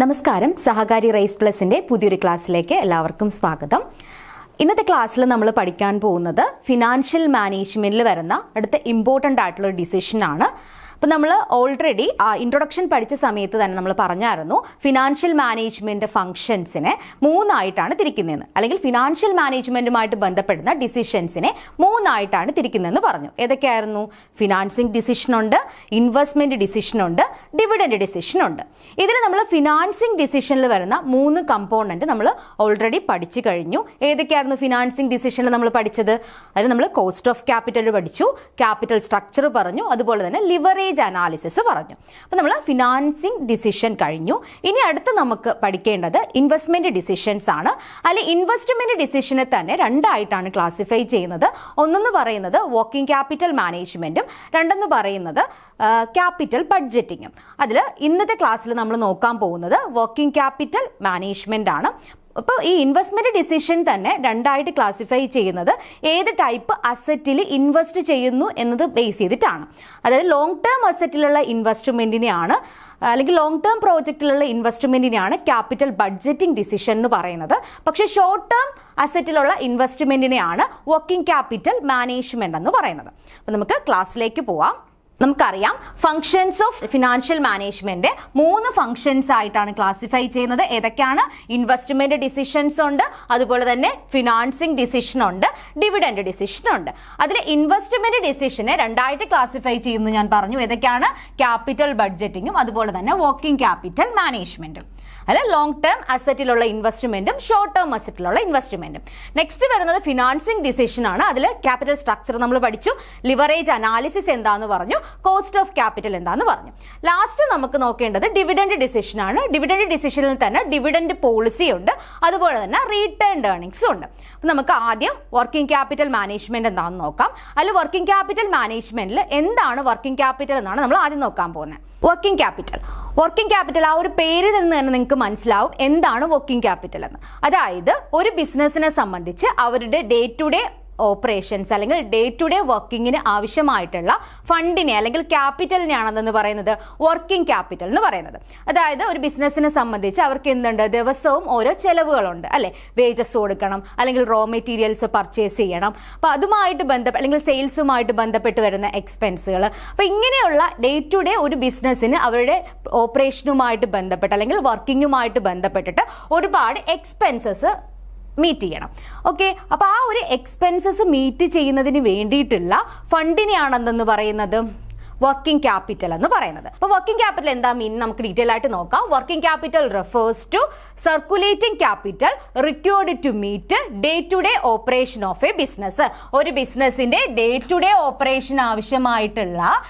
നമസ്കാരം, സഹകാരി റൈസ് പ്ലസിന്റെ പുതിയൊരു ക്ലാസ്സിലേക്ക് എല്ലാവർക്കും സ്വാഗതം. ഇന്നത്തെ ക്ലാസ്സിൽ നമ്മൾ പഠിക്കാൻ പോകുന്നത് ഫിനാൻഷ്യൽ മാനേജ്മെന്റിൽ വരുന്ന അടുത്ത ഇമ്പോർട്ടൻ്റ് ആയിട്ടുള്ള ഒരു ഡിസിഷനാണ്. അപ്പോൾ നമ്മൾ ഓൾറെഡി ഇൻട്രൊഡക്ഷൻ പഠിച്ച സമയത്ത് തന്നെ നമ്മൾ പറഞ്ഞായിരുന്നു ഫിനാൻഷ്യൽ മാനേജ്മെന്റ് ഫംഗ്ഷൻസിനെ മൂന്നായിട്ടാണ് തിരിക്കുന്നതെന്ന്, അല്ലെങ്കിൽ ഫിനാൻഷ്യൽ മാനേജ്മെന്റുമായിട്ട് ബന്ധപ്പെടുന്ന ഡിസിഷൻസിനെ മൂന്നായിട്ടാണ് തിരിക്കുന്നതെന്ന് പറഞ്ഞു. ഏതൊക്കെയായിരുന്നു? ഫിനാൻസിങ് ഡിസിഷനുണ്ട്, ഇൻവെസ്റ്റ്മെന്റ് ഡിസിഷനുണ്ട്, ഡിവിഡൻഡ് ഡിസിഷനുണ്ട്. ഇതിൽ നമ്മൾ ഫിനാൻസിങ് ഡിസിഷനിൽ വരുന്ന മൂന്ന് കമ്പോണന്റ് നമ്മൾ ഓൾറെഡി പഠിച്ചു കഴിഞ്ഞു. ഏതൊക്കെയായിരുന്നു ഫിനാൻസിങ് ഡിസിഷനിൽ നമ്മൾ പഠിച്ചത്? അതിൽ നമ്മൾ കോസ്റ്റ് ഓഫ് ക്യാപിറ്റൽ പഠിച്ചു, ക്യാപിറ്റൽ സ്ട്രക്ചർ പറഞ്ഞു, അതുപോലെ തന്നെ ലിവറേജ് അനാലിസിസ് പറഞ്ഞു. അപ്പോൾ നമ്മൾ ഫിനാൻസിങ് ഡിസിഷൻ കഴിഞ്ഞു. ഇനി അടുത്ത് നമുക്ക് പഠിക്കേണ്ടത് ഇൻവെസ്റ്റ്മെന്റ് ഡിസിഷൻസ് ആണ്. അല്ലെങ്കിൽ ഇൻവെസ്റ്റ്മെന്റ് ഡിസിഷനെ തന്നെ രണ്ടായിട്ടാണ് ക്ലാസിഫൈ ചെയ്യുന്നത്. ഒന്നെന്ന് പറയുന്നത് വർക്കിംഗ് ക്യാപിറ്റൽ മാനേജ്മെന്റും, രണ്ടെന്ന് പറയുന്നത് ക്യാപിറ്റൽ ബഡ്ജറ്റിങ്ങും. അതിൽ ഇന്നത്തെ ക്ലാസ്സിൽ നമ്മൾ നോക്കാൻ പോകുന്നത് വർക്കിംഗ് ക്യാപിറ്റൽ മാനേജ്മെന്റ് ആണ്. അപ്പോൾ ഈ ഇൻവെസ്റ്റ്മെന്റ് ഡിസിഷൻ തന്നെ രണ്ടായിട്ട് ക്ലാസിഫൈ ചെയ്യുന്നത് ഏത് ടൈപ്പ് അസറ്റിൽ ഇൻവെസ്റ്റ് ചെയ്യുന്നു എന്നത് ബേസ് ചെയ്തിട്ടാണ്. അതായത് ലോങ് ടേം അസറ്റിലുള്ള ഇൻവെസ്റ്റ്മെന്റിനെയാണ്, അല്ലെങ്കിൽ ലോങ് ടേം പ്രോജക്റ്റിലുള്ള ഇൻവെസ്റ്റ്മെന്റിനെയാണ് ക്യാപിറ്റൽ ബഡ്ജറ്റിംഗ് ഡിസിഷൻ എന്ന് പറയുന്നത്. പക്ഷേ ഷോർട്ട് ടേം അസറ്റിലുള്ള ഇൻവെസ്റ്റ്മെന്റിനെയാണ് വർക്കിംഗ് ക്യാപിറ്റൽ മാനേജ്മെന്റ് എന്ന് പറയുന്നത്. അപ്പോൾ നമുക്ക് ക്ലാസ്സിലേക്ക് പോവാം. നമുക്കറിയാം ഫങ്ഷൻസ് ഓഫ് ഫിനാൻഷ്യൽ മാനേജ്മെന്റ് മൂന്ന് ഫങ്ഷൻസ് ആയിട്ടാണ് ക്ലാസിഫൈ ചെയ്യുന്നത്. ഏതൊക്കെയാണ്? ഇൻവെസ്റ്റ്മെന്റ് ഡിസിഷൻസ് ഉണ്ട്, അതുപോലെ തന്നെ ഫിനാൻസിങ് ഡിസിഷൻ ഉണ്ട്, ഡിവിഡൻഡ് ഡിസിഷൻ ഉണ്ട്. അതിൽ ഇൻവെസ്റ്റ്മെന്റ് ഡിസിഷനെ രണ്ടായിട്ട് ക്ലാസിഫൈ ചെയ്യുന്നു ഞാൻ പറഞ്ഞു. ഏതൊക്കെയാണ്? ക്യാപിറ്റൽ ബഡ്ജറ്റിങ്ങും അതുപോലെ തന്നെ വർക്കിംഗ് ക്യാപിറ്റൽ മാനേജ്മെന്റും. അല്ല, ലോങ് ടേം അസറ്റിലുള്ള ഇൻവെസ്റ്റ്മെന്റും ഷോർട്ട് ടേം അസറ്റിലുള്ള ഇൻവെസ്റ്റ്മെന്റും. നെക്സ്റ്റ് വരുന്നത് ഫിനാൻസിങ് ഡിസിഷൻ ആണ്. അതിൽ ക്യാപിറ്റൽ സ്ട്രക്ചർ നമ്മൾ പഠിച്ചു, ലിവറേജ് അനാലിസിസ് എന്താന്ന് പറഞ്ഞു, കോസ്റ്റ് ഓഫ് ക്യാപിറ്റൽ എന്താന്ന് പറഞ്ഞു. ലാസ്റ്റ് നമുക്ക് നോക്കേണ്ടത് ഡിവിഡൻഡ് ഡിസിഷൻ ആണ്. ഡിവിഡൻഡ് ഡിസിഷനിൽ തന്നെ ഡിവിഡൻഡ് പോളിസി ഉണ്ട്, അതുപോലെ തന്നെ റീറ്റേൺഡ് ഏർണിംഗ്സും ഉണ്ട്. നമുക്ക് ആദ്യം വർക്കിംഗ് ക്യാപിറ്റൽ മാനേജ്മെന്റ് എന്താണെന്ന് നോക്കാം. അതിൽ വർക്കിംഗ് ക്യാപിറ്റൽ മാനേജ്മെന്റിൽ എന്താണ് വർക്കിംഗ് ക്യാപിറ്റൽ എന്നാണ് നമ്മൾ ആദ്യം നോക്കാൻ പോകുന്നത്. വർക്കിംഗ് ക്യാപിറ്റൽ ആ ഒരു പേരിൽ നിന്ന് തന്നെ നിങ്ങൾക്ക് മനസ്സിലാവും എന്താണ് വർക്കിംഗ് ക്യാപിറ്റൽ എന്ന്. അതായത് ഒരു ബിസിനസിനെ സംബന്ധിച്ച് അവരുടെ ഡേ ടു ഡേ ഓപ്പറേഷൻസ് അല്ലെങ്കിൽ ഡേ ടു ഡേ വർക്കിങ്ങിന് ആവശ്യമായിട്ടുള്ള ഫണ്ടിനെ അല്ലെങ്കിൽ ക്യാപിറ്റലിനെയാണെന്ന് പറയുന്നത് വർക്കിംഗ് ക്യാപിറ്റൽ എന്ന് പറയുന്നത്. അതായത് ഒരു ബിസിനസിനെ സംബന്ധിച്ച് അവർക്ക് എന്തുണ്ട്? ദിവസവും ഓരോ ചെലവുകളുണ്ട് അല്ലെ. വേജസ് കൊടുക്കണം, അല്ലെങ്കിൽ റോ മെറ്റീരിയൽസ് പർച്ചേസ് ചെയ്യണം, അപ്പൊ അതുമായിട്ട് അല്ലെങ്കിൽ സെയിൽസുമായിട്ട് ബന്ധപ്പെട്ട് വരുന്ന എക്സ്പെൻസുകൾ. അപ്പൊ ഇങ്ങനെയുള്ള ഡേ ടു ഡേ ഒരു ബിസിനസ്സിന് അവരുടെ ഓപ്പറേഷനുമായിട്ട് ബന്ധപ്പെട്ട് അല്ലെങ്കിൽ വർക്കിങ്ങുമായിട്ട് ബന്ധപ്പെട്ടിട്ട് ഒരുപാട് എക്സ്പെൻസസ് മീറ്റ് ചെയ്യണം. ഓക്കെ, അപ്പൊ ആ ഒരു എക്സ്പെൻസസ് മീറ്റ് ചെയ്യുന്നതിന് വേണ്ടിയിട്ടുള്ള ഫണ്ടിനെയാണെന്ന് പറയുന്നത് വർക്കിംഗ് ക്യാപിറ്റൽ എന്ന് പറയുന്നത്. അപ്പൊ വർക്കിംഗ് ക്യാപിറ്റൽ എന്താ മീൻ നമുക്ക് ഡീറ്റെയിൽ ആയിട്ട് നോക്കാം. Working capital refers to circulating capital required to meet day to day operation of a business. ഒരു ബിസിനസിന്റെ ഡേ ടു ഡേ ഓപ്പറേഷൻ ആവശ്യമായിട്ടുള്ള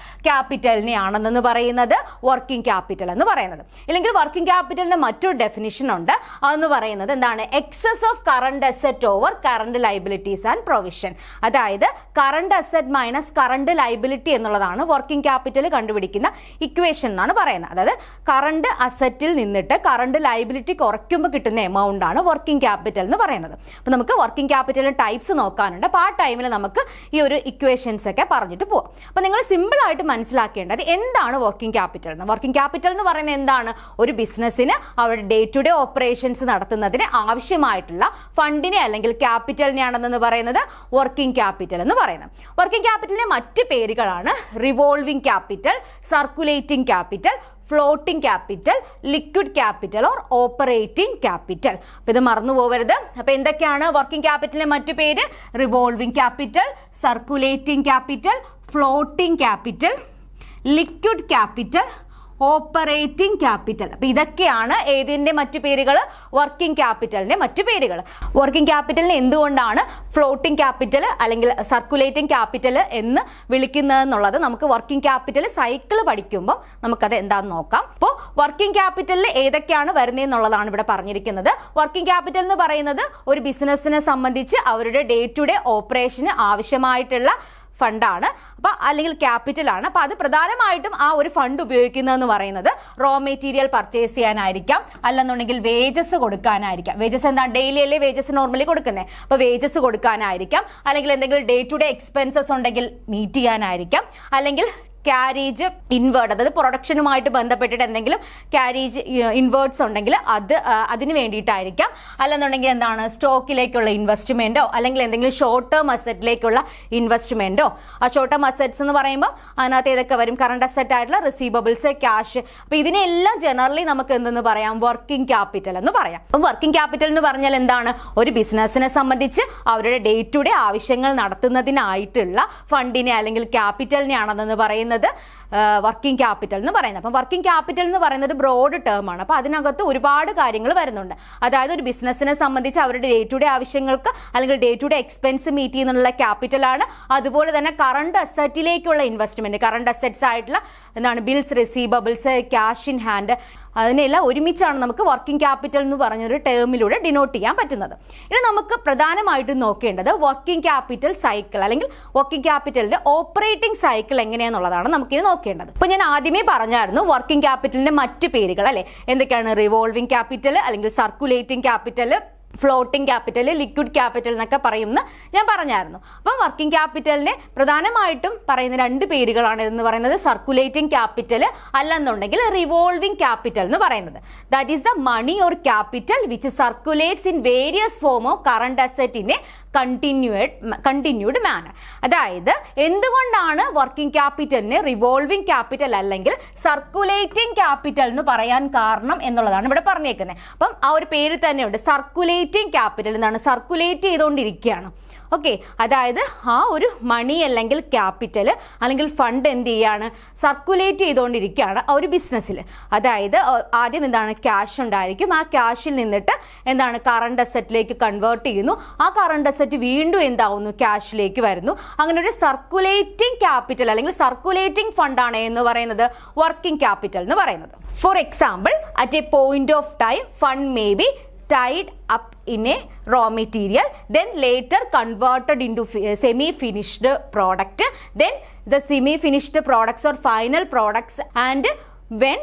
ക്യാപിറ്റലിനെയാണെന്ന് പറയുന്നത് വർക്കിംഗ് ക്യാപിറ്റൽ എന്ന് പറയുന്നത്. ഇല്ലെങ്കിൽ വർക്കിംഗ് ക്യാപിറ്റലിന്റെ മറ്റൊരു ഡെഫിനിഷൻ ഉണ്ട്. അതെന്ന് പറയുന്നത് എന്താണ്? Excess of current asset over current liabilities and provision. അതായത് current asset minus current liability എന്നുള്ളതാണ് വർക്കിംഗ് ക്യാപിറ്റൽ കണ്ടുപിടിക്കുന്ന ഇക്വേഷൻ എന്നാണ് പറയുന്നത്. അതായത് കറണ്ട് അസറ്റിൽ നിന്നിട്ട് കറണ്ട് ലൈബിലിറ്റി കുറയ്ക്കുമ്പോൾ കിട്ടുന്ന എമൗണ്ട് ആണ് വർക്കിംഗ് ക്യാപിറ്റൽ എന്ന് പറയുന്നത്. അപ്പൊ നമുക്ക് വർക്കിംഗ് ക്യാപിറ്റലിന്റെ ടൈപ്സ് നോക്കാനുണ്ട്. അപ്പൊ ആ ടൈമിൽ നമുക്ക് ഈ ഒരു ഇക്വേഷൻസ് ഒക്കെ പറഞ്ഞിട്ട് പോവാം. അപ്പൊ നിങ്ങൾ സിമ്പിൾ ആയിട്ട് മനസ്സിലാക്കേണ്ടത് എന്താണ് വർക്കിംഗ് ക്യാപിറ്റൽ എന്ന്. വർക്കിംഗ് ക്യാപിറ്റൽ എന്ന് പറയുന്നത് എന്താണ്? ഒരു ബിസിനസ്സിന് അവരുടെ ഡേ ടു ഡേ ഓപ്പറേഷൻസ് നടത്തുന്നതിന് ആവശ്യമായിട്ടുള്ള ഫണ്ടിനെ അല്ലെങ്കിൽ ക്യാപിറ്റലിനെയാണെന്ന് പറയുന്നത് വർക്കിംഗ് ക്യാപിറ്റൽ എന്ന് പറയുന്നത്. വർക്കിംഗ് ക്യാപിറ്റലിന്റെ മറ്റ് പേരുകളാണ് revolving capital, circulating capital, floating capital, liquid capital or operating capital. അപ്പൊ ഇത് മറന്നു പോകരുത്. അപ്പൊ എന്തൊക്കെയാണ് വർക്കിംഗ് ക്യാപിറ്റലിന്റെ മറ്റു പേര്? Revolving capital, circulating capital, floating capital, liquid capital, operating capital. അപ്പൊ ഇതൊക്കെയാണ് ഏതിന്റെ മറ്റു പേരുകൾ? വർക്കിംഗ് ക്യാപിറ്റലിന്റെ മറ്റു പേരുകൾ. വർക്കിംഗ് ക്യാപിറ്റലിനെ എന്തുകൊണ്ടാണ് ഫ്ലോട്ടിംഗ് ക്യാപിറ്റൽ അല്ലെങ്കിൽ സർക്കുലേറ്റിംഗ് ക്യാപിറ്റൽ എന്ന് വിളിക്കുന്നത് എന്നുള്ളത് നമുക്ക് വർക്കിംഗ് ക്യാപിറ്റൽ സൈക്കിൾ പഠിക്കുമ്പോൾ നമുക്കത് എന്താണെന്ന് നോക്കാം. അപ്പോൾ വർക്കിംഗ് ക്യാപിറ്റലിൽ ഏതൊക്കെയാണ് വരുന്നതെന്നുള്ളതാണ് ഇവിടെ പറഞ്ഞിരിക്കുന്നത്. വർക്കിംഗ് ക്യാപിറ്റൽ എന്ന് പറയുന്നത് ഒരു ബിസിനസ്സിനെ സംബന്ധിച്ച് അവരുടെ ഡേ ടു ഡേ ഓപ്പറേഷന് ആവശ്യമായിട്ടുള്ള ഫണ്ടാണ്, അപ്പൊ അല്ലെങ്കിൽ ക്യാപിറ്റൽ ആണ്. അപ്പൊ അത് പ്രധാനമായിട്ടും ആ ഒരു ഫണ്ട് ഉപയോഗിക്കുന്നതെന്ന് പറയുന്നത് റോ മെറ്റീരിയൽ പർച്ചേസ് ചെയ്യാനായിരിക്കാം, അല്ലെന്നുണ്ടെങ്കിൽ വേജസ് കൊടുക്കാനായിരിക്കാം. വേജസ് എന്താ? ഡെയിലി അല്ലേ വേജസ് നോർമലി കൊടുക്കുന്നത്. അപ്പൊ വേജസ് കൊടുക്കാനായിരിക്കാം, അല്ലെങ്കിൽ എന്തെങ്കിലും ഡേ ടു ഡേ എക്സ്പെൻസസ് ഉണ്ടെങ്കിൽ മീറ്റ് ചെയ്യാനായിരിക്കാം, അല്ലെങ്കിൽ ക്യാരേജ് ഇൻവേർഡ്, അതായത് പ്രൊഡക്ഷനുമായിട്ട് ബന്ധപ്പെട്ടിട്ട് എന്തെങ്കിലും ക്യാരേജ് ഇൻവേർഡ്സ് ഉണ്ടെങ്കിൽ അതിന് വേണ്ടിയിട്ടായിരിക്കാം. അല്ലെന്നുണ്ടെങ്കിൽ എന്താണ് സ്റ്റോക്കിലേക്കുള്ള ഇൻവെസ്റ്റ്മെന്റോ അല്ലെങ്കിൽ എന്തെങ്കിലും ഷോർട്ട് ടേം അസറ്റിലേക്കുള്ള ഇൻവെസ്റ്റ്മെന്റോ. ആ ഷോർട്ട് ടേം അസറ്റ്സ് എന്ന് പറയുമ്പോൾ അതിനകത്ത് ഏതൊക്കെ വരും? കറണ്ട് അസറ്റ് ആയിട്ടുള്ള റിസീവബിൾസ്, ക്യാഷ്. അപ്പൊ ഇതിനെല്ലാം ജനറലി നമുക്ക് എന്തെന്ന് പറയാം? വർക്കിംഗ് ക്യാപിറ്റൽ എന്ന് പറയാം. അപ്പൊ വർക്കിംഗ് ക്യാപിറ്റൽ എന്ന് പറഞ്ഞാൽ എന്താണ്? ഒരു ബിസിനസിനെ സംബന്ധിച്ച് അവരുടെ ഡേ ടു ഡേ ആവശ്യങ്ങൾ നടത്തുന്നതിനായിട്ടുള്ള ഫണ്ടിനെ അല്ലെങ്കിൽ ക്യാപിറ്റലിനെയാണെന്ന് പറയുന്നത് വർക്കിംഗ് ക്യാപിറ്റൽ എന്ന് പറയുന്നത്. അപ്പം വർക്കിംഗ് ക്യാപിറ്റൽ എന്ന് പറയുന്നത് ഒരു ബ്രോഡ് ടേം ആണ്. അപ്പോൾ അതിനകത്ത് ഒരുപാട് കാര്യങ്ങൾ വരുന്നുണ്ട്. അതായത് ഒരു ബിസിനസിനെ സംബന്ധിച്ച് അവരുടെ ഡേ ടു ഡേ ആവശ്യങ്ങൾക്ക് അല്ലെങ്കിൽ day to day expense meet ചെയ്യുന്നുള്ള ക്യാപിറ്റലാണ്. അതുപോലെ തന്നെ കറണ്ട് അസറ്റിലേക്കുള്ള ഇൻവെസ്റ്റ്മെന്റ്, കറണ്ട് അസറ്റ്സ് ആയിട്ടുള്ള എന്താണ് bills, receivables, cash in hand, അതിനെല്ലാം ഒരുമിച്ചാണ് നമുക്ക് വർക്കിംഗ് ക്യാപിറ്റൽ എന്ന് പറഞ്ഞൊരു ടേമിലൂടെ ഡിനോട്ട് ചെയ്യാൻ പറ്റുന്നത്. ഇനി നമുക്ക് പ്രധാനമായിട്ടും നോക്കേണ്ടത് വർക്കിംഗ് ക്യാപിറ്റൽ സൈക്കിൾ അല്ലെങ്കിൽ വർക്കിംഗ് ക്യാപിറ്റലിന്റെ ഓപ്പറേറ്റിംഗ് സൈക്കിൾ എങ്ങനെയാണെന്നുള്ളതാണ് നമുക്കിനി നോക്കേണ്ടത്. ഇപ്പൊ ഞാൻ ആദ്യമേ പറഞ്ഞായിരുന്നു വർക്കിംഗ് ക്യാപിറ്റലിന്റെ മറ്റ് പേരുകൾ അല്ലെ എന്തൊക്കെയാണ്? റിവോൾവിംഗ് ക്യാപിറ്റൽ അല്ലെങ്കിൽ circulating capital, floating capital, liquid capital എന്നൊക്കെ പറയുമെന്ന് ഞാൻ പറഞ്ഞായിരുന്നു. അപ്പം വർക്കിംഗ് ക്യാപിറ്റലിനെ പ്രധാനമായിട്ടും പറയുന്ന രണ്ട് പേരുകളാണ് എന്ന് പറയുന്നത് സർക്കുലേറ്റിംഗ് ക്യാപിറ്റൽ അല്ലെന്നുണ്ടെങ്കിൽ റിവോൾവിംഗ് ക്യാപിറ്റൽ എന്ന് പറയുന്നത്. That is the money or capital which circulates in various form of current asset in a continued manner. അതായത് എന്തുകൊണ്ടാണ് വർക്കിംഗ് ക്യാപിറ്റലിനെ റിവോൾവിംഗ് ക്യാപിറ്റൽ അല്ലെങ്കിൽ സർക്കുലേറ്റിംഗ് ക്യാപിറ്റൽ എന്ന് പറയാൻ കാരണം എന്നുള്ളതാണ് ഇവിടെ പറഞ്ഞേക്കുന്നത്. അപ്പം ആ ഒരു പേര് തന്നെയുണ്ട്, സർക്കുലേറ്റിംഗ് ക്യാപിറ്റൽ എന്നാണ്, സർക്കുലേറ്റ് ചെയ്തുകൊണ്ടിരിക്കുകയാണ്. ഓക്കെ, അതായത് ആ ഒരു മണി അല്ലെങ്കിൽ ക്യാപിറ്റൽ അല്ലെങ്കിൽ ഫണ്ട് എന്ത് ചെയ്യാണ്? സർക്കുലേറ്റ് ചെയ്തുകൊണ്ടിരിക്കുകയാണ് ആ ഒരു ബിസിനസ്സിൽ. അതായത് ആദ്യം എന്താണ്? ക്യാഷ് ഉണ്ടായിരിക്കും. ആ ക്യാഷിൽ നിന്നിട്ട് എന്താണ്? കറണ്ട് അസറ്റിലേക്ക് കൺവേർട്ട് ചെയ്യുന്നു. ആ കറണ്ട് അസറ്റ് വീണ്ടും എന്താവുന്നു? ക്യാഷിലേക്ക് വരുന്നു. അങ്ങനെ ഒരു സർക്കുലേറ്റിംഗ് ക്യാപിറ്റൽ അല്ലെങ്കിൽ സർക്കുലേറ്റിംഗ് ഫണ്ടാണ് എന്ന് പറയുന്നത് വർക്കിംഗ് ക്യാപിറ്റൽ എന്ന് പറയുന്നത്. For example, at A point of time fund may be tied up in a raw material, then later converted into semi-finished product, then the semi-finished products or final products, and when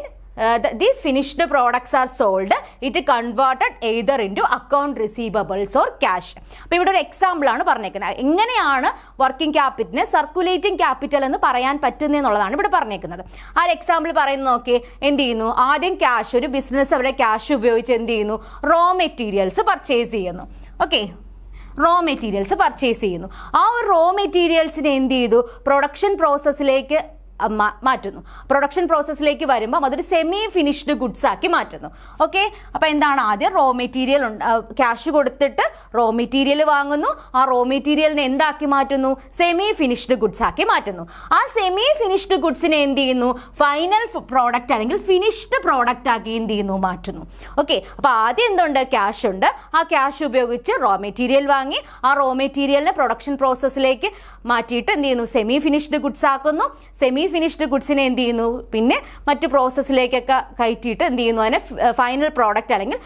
these finished products are sold, it converted either into account receivables or cash. അപ്പോൾ ഇവിടെ ഒരു example ആണ് പറഞ്ഞേക്കുന്നത്. എങ്ങനെയാണ് working ക്യാപിറ്റലിനെ circulating capital എന്ന് പറയാൻ പറ്റുന്നതെന്നുള്ളതാണ് ഇവിടെ പറഞ്ഞേക്കുന്നത്. ആ ഒരു എക്സാമ്പിൾ പറയുന്നത് നോക്കി. എന്ത് ചെയ്യുന്നു? ആദ്യം ക്യാഷ്, ഒരു ബിസിനസ് അവരുടെ ക്യാഷ് ഉപയോഗിച്ച് എന്ത് ചെയ്യുന്നു? റോ മെറ്റീരിയൽസ് പർച്ചേസ് ചെയ്യുന്നു. ഓക്കെ, റോ മെറ്റീരിയൽസ് പർച്ചേസ് ചെയ്യുന്നു. ആ ഒരു റോ മെറ്റീരിയൽസിനെ എന്ത് ചെയ്തു? പ്രൊഡക്ഷൻ പ്രോസസ്സിലേക്ക് മാറ്റുന്നു. പ്രൊഡക്ഷൻ പ്രോസസ്സിലേക്ക് വരുമ്പോൾ അതൊരു സെമി ഫിനിഷ്ഡ് ഗുഡ്സ് ആക്കി മാറ്റുന്നു. ഓക്കെ, അപ്പൊ എന്താണ്? ആദ്യം റോ മെറ്റീരിയൽ ക്യാഷ് കൊടുത്തിട്ട് റോ മെറ്റീരിയൽ വാങ്ങുന്നു. ആ റോ മെറ്റീരിയലിനെ എന്താക്കി മാറ്റുന്നു? സെമി ഫിനിഷ്ഡ് ഗുഡ്സ് ആക്കി മാറ്റുന്നു. ആ സെമി ഫിനിഷ്ഡ് ഗുഡ്സിനെ എന്ത് ചെയ്യുന്നു? ഫൈനൽ പ്രോഡക്റ്റ് അല്ലെങ്കിൽ ഫിനിഷ്ഡ് പ്രോഡക്റ്റ് ആക്കി എന്ത് ചെയ്യുന്നു? മാറ്റുന്നു. ഓക്കെ, അപ്പൊ ആദ്യം എന്തുണ്ട്? ക്യാഷ് ഉണ്ട്. ആ ക്യാഷ് ഉപയോഗിച്ച് റോ മെറ്റീരിയൽ വാങ്ങി ആ റോ മെറ്റീരിയലിനെ പ്രൊഡക്ഷൻ പ്രോസസ്സിലേക്ക് മാറ്റിയിട്ട് എന്ത് ചെയ്യുന്നു? സെമി ഫിനിഷ്ഡ് ഗുഡ്സ് ആക്കുന്നു. സെമി ഫിനിഷ്ഡ് ഗുഡ്സിനെ എന്ത് ചെയ്യുന്നു? പിന്നെ മറ്റ് പ്രോസസ്സിലേക്കൊക്കെ കയറ്റിയിട്ട് എന്ത് ചെയ്യുന്നു? അതിനെ ഫൈനൽ പ്രോഡക്റ്റ് അല്ലെങ്കിൽ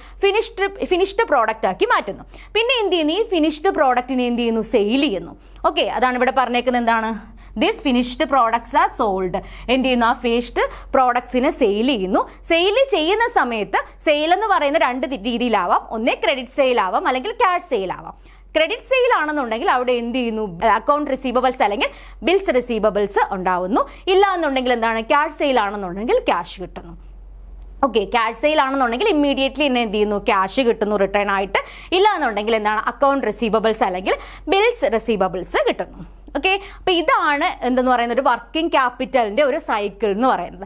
ഫിനിഷ്ഡ് പ്രോഡക്റ്റ് ആക്കി മാറ്റുന്നു. പിന്നെ എന്ത് ചെയ്യുന്നു? ഈ ഫിനിഷ്ഡ് പ്രോഡക്റ്റിനെ എന്ത് ചെയ്യുന്നു? സെയിൽ ചെയ്യുന്നു. ഓക്കെ, അതാണ് ഇവിടെ പറഞ്ഞേക്കുന്നത്. എന്താണ്? This finished products are sold. എന്ത് ചെയ്യുന്നു? ആ ഫിനിഷ്ഡ് പ്രോഡക്ട്സിനെ സെയിൽ ചെയ്യുന്നു. സെയിൽ ചെയ്യുന്ന സമയത്ത് സെയിൽ എന്ന് പറയുന്ന രണ്ട് രീതിയിലാവാം. ഒന്നേ ക്രെഡിറ്റ് സെയിൽ ആവാം അല്ലെങ്കിൽ ക്യാഷ് സെയിൽ ആവാം. ക്രെഡിറ്റ് സെയിൽ ആണെന്നുണ്ടെങ്കിൽ അവിടെ എന്ത് ചെയ്യുന്നു? അക്കൗണ്ട് റിസീവബിൾസ് അല്ലെങ്കിൽ ബിൽസ് റിസീവബിൾസ് ഉണ്ടാവുന്നു. ഇല്ല എന്നുണ്ടെങ്കിൽ എന്താണ്? ക്യാഷ് സെയിൽ ആണെന്നുണ്ടെങ്കിൽ ക്യാഷ് കിട്ടുന്നു. ഓക്കെ, ക്യാഷ് സെയിൽ ആണെന്നുണ്ടെങ്കിൽ ഇമ്മീഡിയറ്റ്ലി തന്നെ എന്ത് ചെയ്യുന്നു? ക്യാഷ് കിട്ടുന്നു റിട്ടേൺ ആയിട്ട്. ഇല്ല എന്നുണ്ടെങ്കിൽ എന്താണ്? അക്കൗണ്ട് റിസീവബിൾസ് അല്ലെങ്കിൽ ബിൽസ് റിസീവബിൾസ് കിട്ടുന്നു. ഓക്കെ, അപ്പൊ ഇതാണ് എന്തെന്ന് പറയുന്നത് ഒരു വർക്കിംഗ് ക്യാപിറ്റലിന്റെ ഒരു സൈക്കിൾ എന്ന് പറയുന്നത്.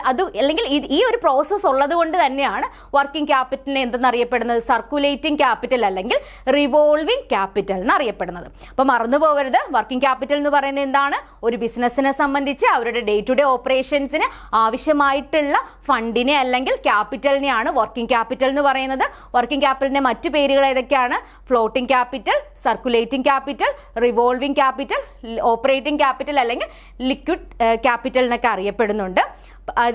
അത് അല്ലെങ്കിൽ ഈ ഒരു പ്രോസസ്സ് ഉള്ളത് കൊണ്ട് തന്നെയാണ് വർക്കിംഗ് ക്യാപിറ്റലിനെ എന്തെന്നറിയപ്പെടുന്നത്? സർക്കുലേറ്റിംഗ് ക്യാപിറ്റൽ അല്ലെങ്കിൽ റിവോൾവിംഗ് ക്യാപിറ്റൽ എന്ന് അറിയപ്പെടുന്നത്. അപ്പൊ മറന്നു പോകരുത്, വർക്കിംഗ് ക്യാപിറ്റൽ എന്ന് പറയുന്നത് എന്താണ്? ഒരു ബിസിനസ്സിനെ സംബന്ധിച്ച് അവരുടെ ഡേ ടു ഡേ ഓപ്പറേഷൻസിന് ആവശ്യമായിട്ടുള്ള ഫണ്ടിനെ അല്ലെങ്കിൽ ക്യാപിറ്റലിനെയാണ് വർക്കിംഗ് ക്യാപിറ്റൽ എന്ന് പറയുന്നത്. വർക്കിംഗ് ക്യാപിറ്റലിന്റെ മറ്റു പേരുകൾ ഏതൊക്കെയാണ്? Floating capital, circulating capital, revolving capital, operating capital അല്ലെങ്കിൽ ലിക്വിഡ് ക്യാപിറ്റൽ എന്നൊക്കെ അറിയപ്പെടുന്നുണ്ട്.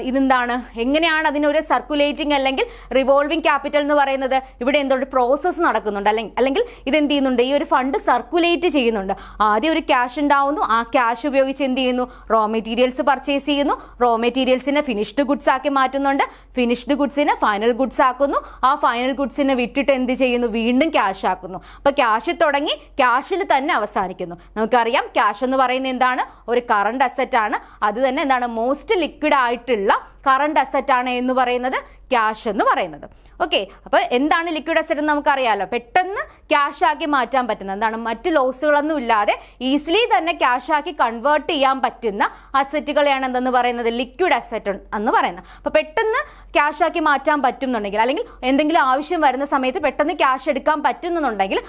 ഇതെന്താണ്, എങ്ങനെയാണ് അതിനൊരു സർക്കുലേറ്റിംഗ് അല്ലെങ്കിൽ റിവോൾവിംഗ് ക്യാപിറ്റൽ എന്ന് പറയുന്നത്? ഇവിടെ എന്തൊരു പ്രോസസ്സ് നടക്കുന്നുണ്ട്, അല്ലെങ്കിൽ ഇതെന്ത് ചെയ്യുന്നുണ്ട്, ഈ ഒരു ഫണ്ട് സർക്കുലേറ്റ് ചെയ്യുന്നുണ്ട്. ആദ്യം ഒരു ക്യാഷ് ഉണ്ടാവുന്നു, ആ ക്യാഷ് ഉപയോഗിച്ച് എന്ത് ചെയ്യുന്നു, റോ മെറ്റീരിയൽസ് പർച്ചേസ് ചെയ്യുന്നു, റോ മെറ്റീരിയൽസിനെ ഫിനിഷ്ഡ് ഗുഡ്സ് ആക്കി മാറ്റുന്നുണ്ട്, ഫിനിഷ്ഡ് ഗുഡ്സിനെ ഫൈനൽ ഗുഡ്സ് ആക്കുന്നു, ആ ഫൈനൽ ഗുഡ്സിനെ വിറ്റിട്ട് എന്ത് ചെയ്യുന്നു, വീണ്ടും ക്യാഷ് ആക്കുന്നു. അപ്പൊ ക്യാഷ് തുടങ്ങി ക്യാഷിൽ തന്നെ അവസാനിക്കുന്നു. നമുക്കറിയാം ക്യാഷ് എന്ന് പറയുന്നത് എന്താണ്, ഒരു കറണ്ട് അസറ്റ് ആണ്. അത് തന്നെ എന്താണ്, മോസ്റ്റ് ലിക്വിഡ് ആയിട്ടുള്ള കറണ്ട് അസറ്റ് ആണ് എന്ന് പറയുന്നത് ക്യാഷ് എന്ന് പറയുന്നത്. ഓക്കെ, അപ്പൊ എന്താണ് ലിക്വിഡ് അസറ്റ് എന്ന് നമുക്കറിയാലോ, പെട്ടെന്ന് ക്യാഷ് ആക്കി മാറ്റാൻ പറ്റുന്ന, എന്താണ്, മറ്റ് ലോസുകളൊന്നും ഇല്ലാതെ ഈസിലി തന്നെ ക്യാഷ് ആക്കി കൺവേർട്ട് ചെയ്യാൻ പറ്റുന്ന അസറ്റുകളെയാണ് എന്തെന്ന് പറയുന്നത്, ലിക്വിഡ് അസറ്റ് എന്ന് പറയുന്നത്. അപ്പൊ പെട്ടെന്ന് ക്യാഷ് ആക്കി മാറ്റാൻ പറ്റുന്നുണ്ടെങ്കിൽ, അല്ലെങ്കിൽ എന്തെങ്കിലും ആവശ്യം വരുന്ന സമയത്ത് പെട്ടെന്ന് ക്യാഷ് എടുക്കാൻ പറ്റുന്നുണ്ടെങ്കിൽ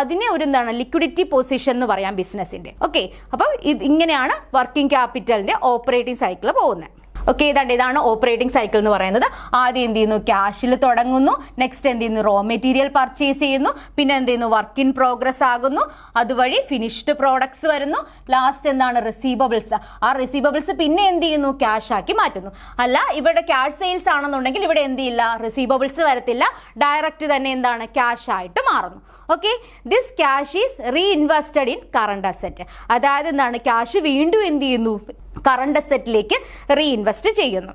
അതിനെ ഒരു എന്താണ്, ലിക്വിഡിറ്റി പൊസിഷൻ എന്ന് പറയാം ബിസിനസിന്റെ. ഓക്കെ, അപ്പൊ ഇങ്ങനെയാണ് വർക്കിംഗ് ക്യാപിറ്റലിന്റെ ഓപ്പറേറ്റിംഗ് സൈക്കിൾ പോകുന്നത്. ഓക്കെ, ഇതാണ് ഓപ്പറേറ്റിംഗ് സൈക്കിൾ എന്ന് പറയുന്നത്. ആദ്യം എന്ത് ചെയ്യുന്നു, ക്യാഷിൽ തുടങ്ങുന്നു, നെക്സ്റ്റ് എന്ത് ചെയ്യുന്നു, റോ മെറ്റീരിയൽ പർച്ചേസ് ചെയ്യുന്നു, പിന്നെ എന്ത് ചെയ്യുന്നു, വർക്ക് ഇൻ പ്രോഗ്രസ് ആകുന്നു, അതുവഴി ഫിനിഷ്ഡ് പ്രോഡക്ട്സ് വരുന്നു, ലാസ്റ്റ് എന്താണ്, റിസീവബിൾസ്. ആ റിസീവബിൾസ് പിന്നെ എന്ത് ചെയ്യുന്നു, ക്യാഷ് ആക്കി മാറ്റുന്നു. അല്ല, ഇവിടെ ക്യാഷ് സെയിൽസ് ആണെന്നുണ്ടെങ്കിൽ ഇവിടെ എന്ത് ചെയ്യില്ല, റിസീവബിൾസ് വരത്തില്ല, ഡയറക്റ്റ് തന്നെ എന്താണ്, ക്യാഷ് ആയിട്ട് മാറുന്നു. Okay, this cash is റീഇൻവെസ്റ്റഡ് in current asset. അതായത് എന്താണ്, ക്യാഷ് വീണ്ടും എന്ത് ചെയ്യുന്നു, കറണ്ട് അസറ്റിലേക്ക് റീഇൻവെസ്റ്റ് ചെയ്യുന്നു.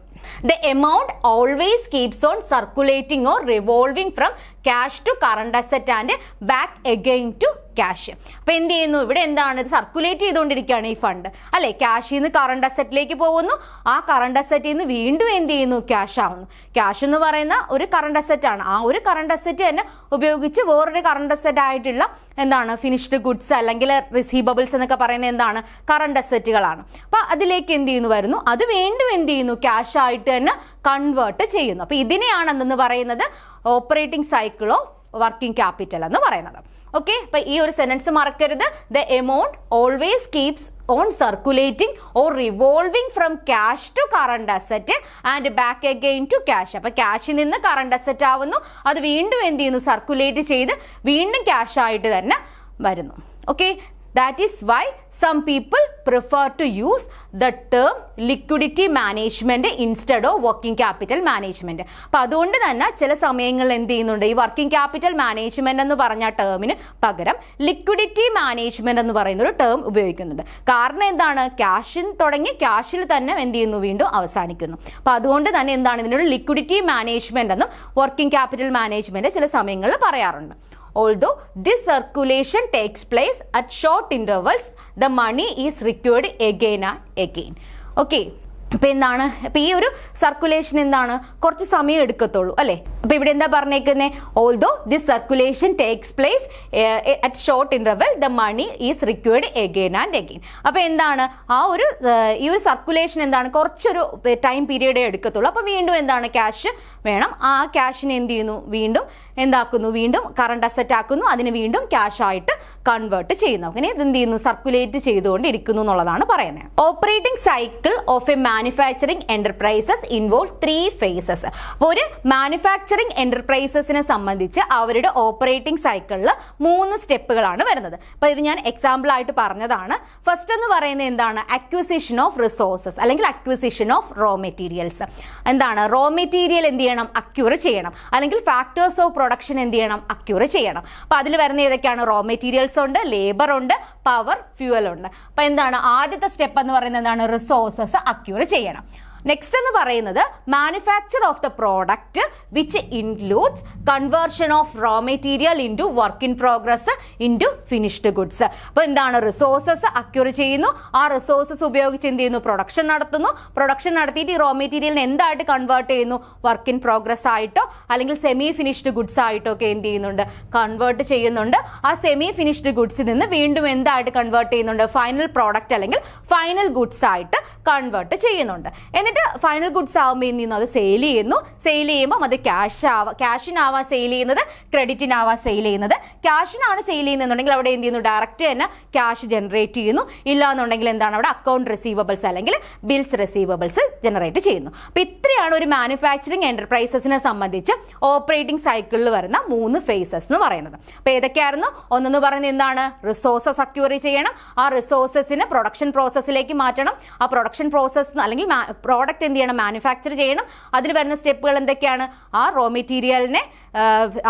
The amount always keeps on circulating or revolving from cash to current asset and back again to cash. അപ്പൊ എന്ത് ചെയ്യുന്നു, ഇവിടെ എന്താണ്, സർക്കുലേറ്റ് ചെയ്തുകൊണ്ടിരിക്കുകയാണ് ഈ ഫണ്ട് അല്ലെ. ക്യാഷിൽ നിന്ന് കറണ്ട് അസറ്റിലേക്ക് പോകുന്നു, ആ കറണ്ട് അസറ്റിൽ നിന്ന് വീണ്ടും എന്ത് ചെയ്യുന്നു, ക്യാഷ് ആവുന്നു. ക്യാഷ് എന്ന് പറയുന്ന ഒരു കറണ്ട് അസറ്റ് ആണ്. ആ ഒരു കറണ്ട് അസറ്റ് തന്നെ ഉപയോഗിച്ച് വേറൊരു കറണ്ട് അസറ്റ് ആയിട്ടുള്ള എന്താണ്, ഫിനിഷ്ഡ് ഗുഡ്സ് അല്ലെങ്കിൽ റിസീവബിൾസ് എന്നൊക്കെ പറയുന്നത് എന്താണ്, കറണ്ട് അസറ്റുകളാണ്. അപ്പൊ അതിലേക്ക് എന്ത് ചെയ്യുന്നു, വരുന്നു, അത് വീണ്ടും എന്ത് ചെയ്യുന്നു, ക്യാഷ് ആയിട്ട് തന്നെ കൺവേർട്ട് ചെയ്യുന്നു. അപ്പൊ ഇതിനെയാണ് എന്തെന്ന് പറയുന്നത്, operating cycle of working capital എന്ന് പറയുന്നത്. ഓക്കെ, അപ്പൊ ഈ ഒരു സെന്റൻസ് മറക്കരുത്. The amount always keeps on circulating or revolving from cash to current asset and back again to cash. അപ്പൊ ക്യാഷിൽ നിന്ന് കറണ്ട് അസറ്റ് ആവുന്നു, അത് വീണ്ടും എന്ത് ചെയ്യുന്നു, സർക്കുലേറ്റ് ചെയ്ത് വീണ്ടും ക്യാഷ് ആയിട്ട് തന്നെ വരുന്നു. Okay, that is why some people prefer to use the term liquidity management instead of working capital management. അപ്പൊ അതുകൊണ്ട് തന്നെ ചില സമയങ്ങളിൽ എന്ത് ചെയ്യുന്നുണ്ട്, ഈ വർക്കിംഗ് ക്യാപിറ്റൽ മാനേജ്മെന്റ് എന്ന് പറഞ്ഞ ടേമിന് പകരം ലിക്വിഡിറ്റി മാനേജ്മെന്റ് എന്ന് പറയുന്ന ഒരു ടേം ഉപയോഗിക്കുന്നുണ്ട്. കാരണം എന്താണ്, ക്യാഷിൽ തുടങ്ങി ക്യാഷിൽ തന്നെ എന്ത് ചെയ്യുന്നു, വീണ്ടും അവസാനിക്കുന്നു. അപ്പൊ അതുകൊണ്ട് തന്നെ എന്താണ്, ഇതിനൊരു ലിക്വിഡിറ്റി മാനേജ്മെന്റ് എന്നും വർക്കിംഗ് ക്യാപിറ്റൽ മാനേജ്മെന്റ് ചില സമയങ്ങളിൽ പറയാറുണ്ട്. Although this circulation takes place at short intervals, the money is required again and again. Okay. അപ്പൊ എന്താണ്, അപ്പൊ ഈ ഒരു സർക്കുലേഷൻ എന്താണ്, കുറച്ച് സമയം എടുക്കത്തുള്ളൂ അല്ലെ. അപ്പൊ ഇവിടെ എന്താ പറഞ്ഞേക്കുന്നത്, although this circulation takes place at short interval the money is required again and again. അപ്പൊ എന്താണ്, ഈ ഒരു സർക്കുലേഷൻ എന്താണ്, കുറച്ചൊരു ടൈം പീരീഡേ എടുക്കത്തുള്ളൂ. അപ്പൊ വീണ്ടും എന്താണ്, ക്യാഷ് വേണം. ആ ക്യാഷിനെ എന്ത് ചെയ്യുന്നു, വീണ്ടും എന്താക്കുന്നു, വീണ്ടും കറണ്ട് അസറ്റ് ആക്കുന്നു, അതിന് വീണ്ടും ക്യാഷ് ആയിട്ട് കൺവേർട്ട് ചെയ്യുന്നു. അങ്ങനെ എന്ത് ചെയ്യുന്നു, സർക്കുലേറ്റ് ചെയ്തുകൊണ്ടിരിക്കുന്നു എന്നുള്ളതാണ് പറയുന്നത്. Operating cycle of A manufacturing enterprises involve 3 phases. അപ്പോൾ ഒരു മാനുഫാക്ചറിംഗ് എന്റർപ്രൈസസിനെ സംബന്ധിച്ച് അവരുടെ ഓപ്പറേറ്റിംഗ് സൈക്കിളിൽ 3 സ്റ്റെപ്പുകളാണ് വരുന്നത്. അപ്പൊ ഇത് ഞാൻ എക്സാമ്പിൾ ആയിട്ട് പറഞ്ഞതാണ്. ഫസ്റ്റ് എന്ന് പറയുന്നത് എന്താണ്, അക്വിസിഷൻ ഓഫ് റിസോഴ്സസ് അല്ലെങ്കിൽ അക്വിസിഷൻ ഓഫ് റോ മെറ്റീരിയൽസ്. എന്താണ്, റോ മെറ്റീരിയൽ എന്ത് ചെയ്യണം, അക്യൂർ ചെയ്യണം, അല്ലെങ്കിൽ ഫാക്ടേഴ്സ് ഓഫ് പ്രൊഡക്ഷൻ എന്ത് ചെയ്യണം, അക്യൂർ ചെയ്യണം. അപ്പൊ അതിൽ വരുന്ന ഏതൊക്കെയാണ്, റോ മെറ്റീരിയൽസ് ഉണ്ട്, ലേബർ ഉണ്ട്, പവർ, ഫ്യൂവൽ ഉണ്ട്. അപ്പൊ എന്താണ്, ആദ്യത്തെ സ്റ്റെപ്പ് എന്ന് പറയുന്നത് എന്താണ്, റിസോഴ്സസ് അക്യൂർ ചെയ്യണം. നെക്സ്റ്റ് എന്ന് പറയുന്നത് manufacture of the product which includes conversion of raw material into work in progress into finished goods. അപ്പോൾ എന്താണ്, റിസോഴ്സസ് അക്യൂർ ചെയ്യുന്നു, ആ റിസോഴ്സസ് ഉപയോഗിച്ച് എന്ത് ചെയ്യുന്നു, പ്രൊഡക്ഷൻ നടത്തുന്നു. പ്രൊഡക്ഷൻ നടത്തിയിട്ട് ഈ റോ മെറ്റീരിയലിനെ എന്തായിട്ട് കൺവേർട്ട് ചെയ്യുന്നു, വർക്ക് ഇൻ പ്രോഗ്രസ് ആയിട്ടോ അല്ലെങ്കിൽ സെമി ഫിനിഷ്ഡ് ഗുഡ്സ് ആയിട്ടോ ഒക്കെ എന്ത് ചെയ്യുന്നുണ്ട്, കൺവേർട്ട് ചെയ്യുന്നുണ്ട്. ആ സെമി ഫിനിഷ്ഡ് ഗുഡ്സിൽ നിന്ന് വീണ്ടും എന്തായിട്ട് കൺവേർട്ട് ചെയ്യുന്നുണ്ട്, ഫൈനൽ പ്രോഡക്റ്റ് അല്ലെങ്കിൽ ഫൈനൽ ഗുഡ്സ് ആയിട്ട് കൺവേർട്ട് ചെയ്യുന്നുണ്ട്. എന്നിട്ട് ഫൈനൽ ഗുഡ്സ് ആവുമ്പോൾ എന്ത് ചെയ്യുന്നു, അത് സെയിൽ ചെയ്യുന്നു. സെയിൽ ചെയ്യുമ്പോൾ അത് ക്യാഷിനാവാൻ സെയിൽ ചെയ്യുന്നത്, ക്രെഡിറ്റിനാവാൻ സെയിൽ ചെയ്യുന്നത്. ക്യാഷിനാണ് സെയിൽ ചെയ്യുന്നുണ്ടെങ്കിൽ അവിടെ എന്ത് ചെയ്യുന്നു, ഡയറക്റ്റ് തന്നെ ക്യാഷ് ജനറേറ്റ് ചെയ്യുന്നു. ഇല്ല എന്നുണ്ടെങ്കിൽ എന്താണ്, അവിടെ അക്കൗണ്ട് റിസീവബിൾസ് അല്ലെങ്കിൽ ബിൽസ് റിസീവബിൾസ് ജനറേറ്റ് ചെയ്യുന്നു. അപ്പൊ ഇത്രയാണ് ഒരു മാനുഫാക്ചറിങ് എന്റർപ്രൈസസിനെ സംബന്ധിച്ച് ഓപ്പറേറ്റിംഗ് സൈക്കിളിൽ വരുന്ന 3 phases എന്ന് പറയുന്നത്. അപ്പൊ ഏതൊക്കെയായിരുന്നു, ഒന്നെന്ന് പറയുന്നത് എന്താണ്, റിസോഴ്സസ് അക്യൂർ ചെയ്യണം, ആ റിസോഴ്സസിന് പ്രൊഡക്ഷൻ പ്രോസസ്സിലേക്ക് മാറ്റണം. ആ പ്രൊഡക്ഷൻ പ്രോസസ് അല്ലെങ്കിൽ പ്രോഡക്റ്റ് എന്ത് ചെയ്യണം, മാനുഫാക്ചർ ചെയ്യണം. അതിൽ വരുന്ന സ്റ്റെപ്പുകൾ എന്തൊക്കെയാണ്? ആ റോ മെറ്റീരിയലിനെ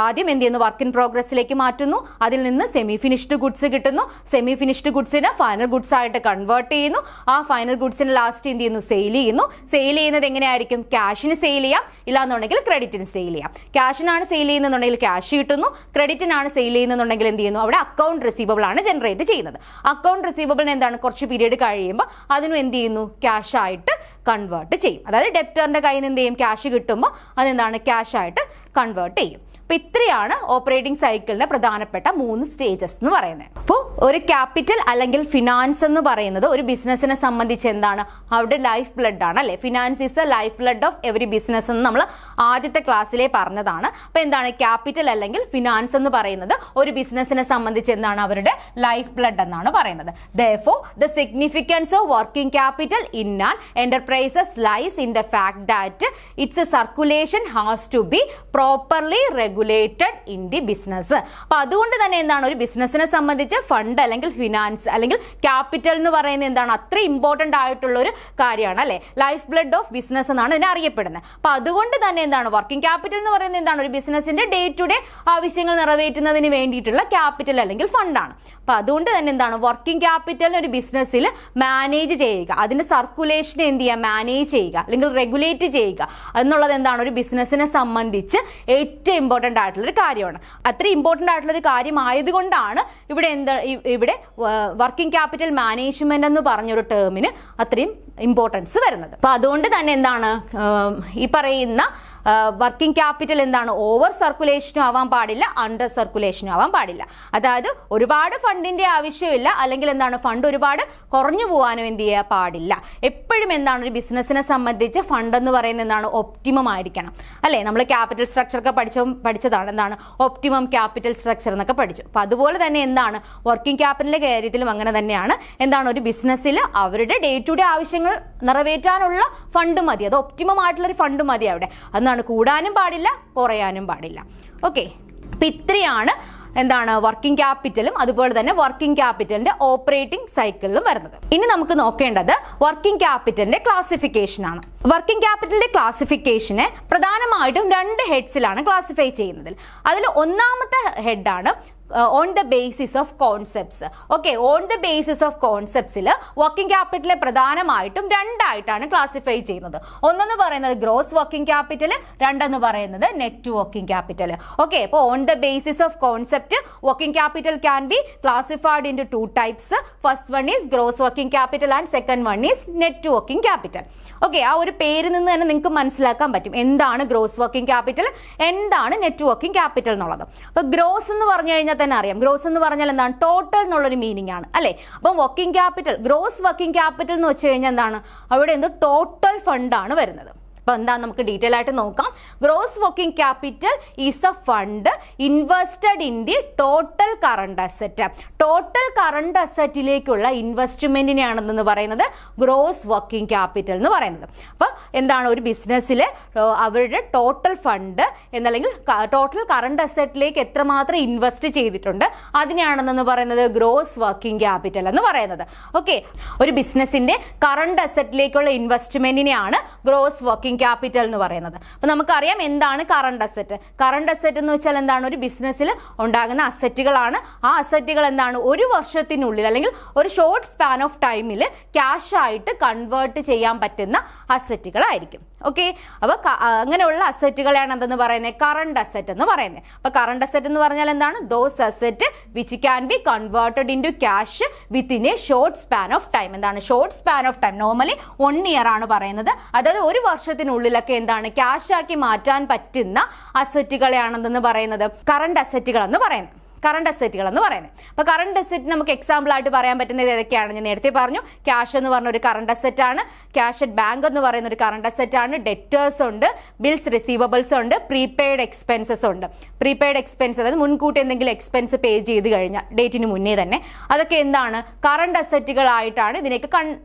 ആദ്യം എന്ത് ചെയ്യുന്നു, വർക്ക് ഇൻ പ്രോഗ്രസ്സിലേക്ക് മാറ്റുന്നു. അതിൽ നിന്ന് സെമി ഫിനിഷ്ഡ് ഗുഡ്സ് കിട്ടുന്നു. സെമി ഫിനിഷ്ഡ് ഗുഡ്സിനെ ഫൈനൽ ഗുഡ്സ് ആയിട്ട് കൺവേർട്ട് ചെയ്യുന്നു. ആ ഫൈനൽ ഗുഡ്സിന് ലാസ്റ്റ് എന്ത് ചെയ്യുന്നു, സെയിൽ ചെയ്യുന്നു. സെയിൽ ചെയ്യുന്നത് എങ്ങനെയായിരിക്കും? ക്യാഷിന് സെയിൽ ചെയ്യാം, ഇല്ലാന്നുണ്ടെങ്കിൽ ക്രെഡിറ്റിന് സെയിൽ ചെയ്യാം. ക്യാഷിനാണ് സെയിൽ ചെയ്യുന്നുണ്ടെങ്കിൽ ക്യാഷ് കിട്ടുന്നു. ക്രെഡിറ്റിനാണ് സെയിൽ ചെയ്യുന്നുണ്ടെങ്കിൽ എന്ത് ചെയ്യുന്നു, അവിടെ അക്കൗണ്ട് റിസീവബിൾ ആണ് ജനറേറ്റ് ചെയ്യുന്നത്. അക്കൗണ്ട് റിസീവബിളിന് എന്താണ്, കുറച്ച് പീരീഡ് കഴിയുമ്പോൾ അതിനും എന്ത് ചെയ്യുന്നു, ക്യാഷ് ആയിട്ട് കൺവേർട്ട് ചെയ്യും. അതായത് ഡെപ്റ്ററിന്റെ കയ്യിൽ നിന്ന് എന്ത് ചെയ്യും, ക്യാഷ് കിട്ടുമ്പോൾ അതെന്താണ്, ക്യാഷ് ആയിട്ട് കൺവേർട്ട് ചെയ്യും. അപ്പൊ ഇത്രയാണ് ഓപ്പറേറ്റിംഗ് സൈക്കിളിന്റെ പ്രധാനപ്പെട്ട 3 സ്റ്റേജസ് എന്ന് പറയുന്നത്. അപ്പോൾ ഒരു ക്യാപിറ്റൽ അല്ലെങ്കിൽ ഫിനാൻസ് എന്ന് പറയുന്നത് ഒരു ബിസിനസിനെ സംബന്ധിച്ച് എന്താണ്, അവരുടെ ലൈഫ് ബ്ലഡ് ആണ് അല്ലെ. Finance is the life blood of every business എന്ന് നമ്മൾ ആദ്യത്തെ ക്ലാസ്സിലെ പറഞ്ഞതാണ്. അപ്പൊ എന്താണ് ക്യാപിറ്റൽ അല്ലെങ്കിൽ ഫിനാൻസ് എന്ന് പറയുന്നത് ഒരു ബിസിനസിനെ സംബന്ധിച്ച് എന്താണ്, അവരുടെ ലൈഫ് ബ്ലഡ് എന്നാണ് പറയുന്നത്. Therefore, the significance of working capital in an enterprise lies in the fact that its circulation has to be properly regulated in the business. അപ്പൊ അതുകൊണ്ട് തന്നെ എന്താണ്, ഒരു ബിസിനസിനെ സംബന്ധിച്ച് ഫണ്ട് അല്ലെങ്കിൽ ഫിനാൻസ് അല്ലെങ്കിൽ ക്യാപിറ്റൽ എന്ന് പറയുന്നത് എന്താണ്, അത്ര ഇമ്പോർട്ടന്റ് ആയിട്ടുള്ള ഒരു കാര്യമാണ് അല്ലെ. ലൈഫ് ബ്ലഡ് ഓഫ് ബിസിനസ് എന്നാണ് ഇതിനെ അറിയപ്പെടുന്നത്. അപ്പൊ അതുകൊണ്ട് തന്നെ എന്താണ്, വർക്കിംഗ് ക്യാപിറ്റൽ എന്ന് പറയുന്നത് എന്താണ്, ഒരു ബിസിനസിന്റെ ഡേ ടു ഡേ ആവശ്യങ്ങൾ നിറവേറ്റുന്നതിന് വേണ്ടിയിട്ടുള്ള ക്യാപിറ്റൽ അല്ലെങ്കിൽ ഫണ്ടാണ്. അപ്പൊ അതുകൊണ്ട് തന്നെ എന്താണ്, വർക്കിംഗ് ക്യാപിറ്റൽ ഒരു ബിസിനസ്സിൽ മാനേജ് ചെയ്യുക, അതിന്റെ സർക്കുലേഷൻ എന്ത് ചെയ്യുക, മാനേജ് ചെയ്യുക അല്ലെങ്കിൽ റെഗുലേറ്റ് ചെയ്യുക എന്നുള്ളത് എന്താണ്, ഒരു ബിസിനസിനെ സംബന്ധിച്ച് ഏറ്റവും ഇമ്പോർട്ടന്റ് ആയിട്ടുള്ള ഒരു കാര്യമാണ്. അത്ര ഇമ്പോർട്ടന്റ് ആയിട്ടുള്ള ഒരു കാര്യം ആയതുകൊണ്ടാണ് ഇവിടെ വർക്കിംഗ് ക്യാപിറ്റൽ മാനേജ്മെന്റ് എന്ന് പറഞ്ഞൊരു ടേമിന് അത്രയും ഇമ്പോർട്ടൻസ് വരുന്നത്. അപ്പൊ അതുകൊണ്ട് തന്നെ എന്താണ്, ഈ പറയുന്ന വർക്കിംഗ് ക്യാപിറ്റൽ എന്താണ്, ഓവർ സർക്കുലേഷനും ആവാൻ പാടില്ല, അണ്ടർ സർക്കുലേഷനും ആവാൻ പാടില്ല. അതായത് ഒരുപാട് ഫണ്ടിന്റെ ആവശ്യമില്ല, അല്ലെങ്കിൽ എന്താണ്, ഫണ്ട് ഒരുപാട് കുറഞ്ഞു പോകാനും എന്ത് ചെയ്യാൻ പാടില്ല. എപ്പോഴും എന്താണ്, ഒരു ബിസിനസിനെ സംബന്ധിച്ച് ഫണ്ട് എന്ന് പറയുന്നത് എന്താണ്, ഒപ്റ്റിമം ആയിരിക്കണം അല്ലെ. നമ്മൾ ക്യാപിറ്റൽ സ്ട്രക്ചർ ഒക്കെ പഠിച്ചതാണ്, എന്താണ് ഒപ്റ്റിമം ക്യാപിറ്റൽ സ്ട്രക്ചർ എന്നൊക്കെ പഠിച്ചു. അപ്പൊ അതുപോലെ തന്നെ എന്താണ്, വർക്കിംഗ് ക്യാപിറ്റലിന്റെ കാര്യത്തിലും അങ്ങനെ തന്നെയാണ്. എന്താണ്, ഒരു ബിസിനസ്സിൽ അവരുടെ ഡേ ടു ഡേ ആവശ്യങ്ങൾ നിറവേറ്റാനുള്ള ഫണ്ട് മതി, അത് ഒപ്റ്റിമം ആയിട്ടുള്ള ഒരു ഫണ്ട് മതി അവിടെ. അതാണ് കൂടാനും പാടില്ല, കുറയാനും പാടില്ല. ഓക്കെ, അപ്പൊ ഇത്രയാണ് എന്താണ് വർക്കിംഗ് ക്യാപിറ്റലും അതുപോലെ തന്നെ വർക്കിംഗ് ക്യാപിറ്റലിന്റെ ഓപ്പറേറ്റിംഗ് സൈക്കിളിലും വരുന്നത്. ഇനി നമുക്ക് നോക്കേണ്ടത് വർക്കിംഗ് ക്യാപിറ്റലിന്റെ ക്ലാസിഫിക്കേഷൻ ആണ്. വർക്കിംഗ് ക്യാപിറ്റലിന്റെ ക്ലാസിഫിക്കേഷനെ പ്രധാനമായിട്ടും 2 ഹെഡ്സിലാണ് ക്ലാസിഫൈ ചെയ്യുന്നത്. അതിൽ ഒന്നാമത്തെ ഹെഡാണ് on the basis of concepts. Okay, on the basis of കോൺസെപ്റ്റ്സിൽ വർക്കിംഗ് ക്യാപിറ്റലെ പ്രധാനമായിട്ടും 2 ആയിട്ടാണ് ക്ലാസിഫൈ ചെയ്യുന്നത്. ഒന്നെന്ന് പറയുന്നത് ഗ്രോസ് വർക്കിംഗ് ക്യാപിറ്റൽ, രണ്ടെന്ന് പറയുന്നത് നെറ്റ് വർക്കിംഗ് ക്യാപിറ്റൽ. ഓക്കെ, അപ്പോൾ on the basis of concept working capital can be classified in 2 types. First one is gross working capital and second one is net working capital. Okay, ആ ഒരു പേരിൽ നിന്ന് തന്നെ നിങ്ങൾക്ക് മനസ്സിലാക്കാൻ പറ്റും എന്താണ് ഗ്രോസ് വർക്കിംഗ് ക്യാപിറ്റൽ, എന്താണ് നെറ്റ് വർക്കിംഗ് ക്യാപിറ്റൽ എന്നുള്ളത്. അപ്പൊ ഗ്രോസ് എന്ന് പറഞ്ഞു കഴിഞ്ഞാൽ തന്നെ അറിയാം, ഗ്രോസ് എന്ന് പറഞ്ഞാൽ എന്താണ്, ടോട്ടൽ എന്നുള്ളൊരു മീനിങ് ആണ് അല്ലെ. അപ്പം working capital, gross working capital എന്ന് വെച്ച് കഴിഞ്ഞാൽ എന്താണ്, അവിടെ എന്ത് ടോട്ടൽ ഫണ്ടാണ് വരുന്നത്. അപ്പൊ എന്താ നമുക്ക് ഡീറ്റെയിൽ ആയിട്ട് നോക്കാം. Gross working capital is a fund invested in the total current asset. Total current അസറ്റിലേക്കുള്ള ഇൻവെസ്റ്റ്മെന്റിനെയാണെന്ന് പറയുന്നത് ഗ്രോസ് വർക്കിംഗ് ക്യാപിറ്റൽ എന്ന് പറയുന്നത്. അപ്പൊ എന്താണ്, ഒരു ബിസിനസ്സിലെ അവരുടെ ടോട്ടൽ ഫണ്ട് എന്നല്ലെങ്കിൽ ടോട്ടൽ കറണ്ട് അസറ്റിലേക്ക് എത്രമാത്രം ഇൻവെസ്റ്റ് ചെയ്തിട്ടുണ്ട് അതിനെയാണെന്ന് പറയുന്നത് ഗ്രോസ് വർക്കിംഗ് ക്യാപിറ്റൽ എന്ന് പറയുന്നത്. ഓക്കെ, ഒരു ബിസിനസിന്റെ കറണ്ട് അസറ്റിലേക്കുള്ള ഇൻവെസ്റ്റ്മെന്റിനെയാണ് ഗ്രോസ് വർക്കിംഗ് ക്യാപിറ്റൽ എന്ന് പറയുന്നത്. അപ്പൊ നമുക്കറിയാം എന്താണ് കറണ്ട് അസറ്റ്. കറണ്ട് അസറ്റ് എന്ന് വെച്ചാൽ എന്താണ്, ഒരു ബിസിനസ്സിൽ ഉണ്ടാകുന്ന അസറ്റുകളാണ്. ആ അസറ്റുകൾ എന്താണ്, ഒരു വർഷത്തിനുള്ളിൽ അല്ലെങ്കിൽ ഒരു ഷോർട്ട് സ്പാൻ ഓഫ് ടൈമിൽ ക്യാഷ് ആയിട്ട് കൺവേർട്ട് ചെയ്യാൻ പറ്റുന്ന അസറ്റുകളായിരിക്കും. ഓക്കെ, അപ്പൊ അങ്ങനെയുള്ള അസറ്റുകളാണ് എന്തെന്ന് പറയുന്നത്, കറണ്ട് അസറ്റ് എന്ന് പറയുന്നത്. അപ്പൊ കറണ്ട് അസറ്റ് എന്ന് പറഞ്ഞാൽ എന്താണ്, those asset which can be converted into cash within a short span of time. എന്താണ് short span of time, normally 1 year ആണ് പറയുന്നത്. അതായത് ഒരു വർഷത്തിനുള്ളിലൊക്കെ എന്താണ് ക്യാഷ് ആക്കി മാറ്റാൻ പറ്റുന്ന അസറ്റുകളെയാണ് എന്തെന്ന് പറയുന്നത്, കറണ്ട് അസറ്റുകൾ എന്ന് പറയുന്നത്. കറണ്ട് അസറ്റുകൾ എന്ന് പറയുന്നത്. അപ്പൊ കറണ്ട് അസറ്റ് നമുക്ക് എക്സാമ്പിൾ ആയിട്ട് പറയാൻ പറ്റുന്നത് ഏതൊക്കെയാണ്, ഞാൻ നേരത്തെ പറഞ്ഞു. ക്യാഷ് എന്ന് പറഞ്ഞ ഒരു കറണ്ട് അസറ്റ് ആണ്. ക്യാഷ് അറ്റ് ബാങ്ക് എന്ന് പറയുന്ന ഒരു കറണ്ട് അസറ്റ് ആണ്. ഡെറ്റേഴ്സ് ഉണ്ട്, ബിൽസ് റിസീവബിൾസ് ഉണ്ട്, പ്രീപെയ്ഡ് എക്സ്പെൻസസ് ഉണ്ട്. പ്രീപെയ്ഡ് എക്സ്പെൻസ് അതായത് മുൻകൂട്ടി എന്തെങ്കിലും എക്സ്പെൻസ് പേ ചെയ്ത് കഴിഞ്ഞാൽ ഡേറ്റിന് മുന്നേ തന്നെ, അതൊക്കെ എന്താണ് കറണ്ട് അസറ്റുകളായിട്ടാണ് ഇതിനേക്ക്